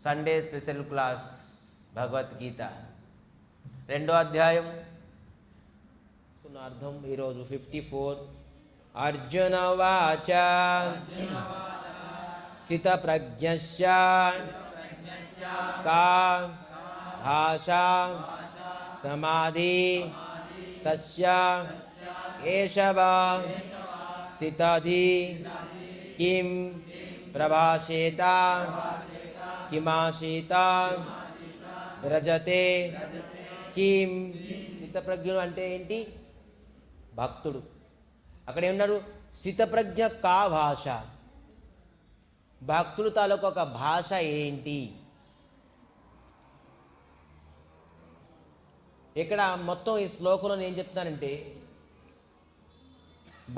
Sunday special class Bhagavad Gita 2వ అధ్యాయం అర్థం ఈరోజు 54. అర్జున వాచ స్థిత ప్రజ్ఞస్య కా భాషా సమాధి తస్య ఏషవ స్థితధి కిం ప్రభాషేత కిమాశీత రజతే కిం. స్థితప్రజ్ఞుడు అంటే ఏంటి? భక్తుడు. అక్కడ ఏమన్నారు? స్థితప్రజ్ఞ కా భాష, భక్తుడు తాలూకు ఒక భాష ఏంటి? ఇక్కడ మొత్తం ఈ శ్లోకంలో నేను ఏం చెప్తానంటే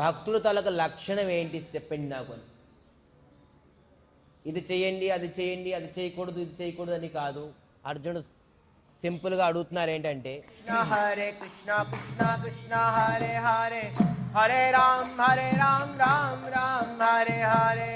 భక్తుడు తాలూకు లక్షణం ఏంటి చెప్పండి నాకు అని. ఇది చేయండి, అది చేయండి, అది చేయకూడదు, ఇది చేయకూడదు అని కాదు. అర్జునుడు సింపుల్గా అడుగుతున్నారు ఏంటంటే కృష్ణ హరే కృష్ణ కృష్ణ కృష్ణ హరే హరే హరే రామ్ రామ్ రామ్ హరే హరే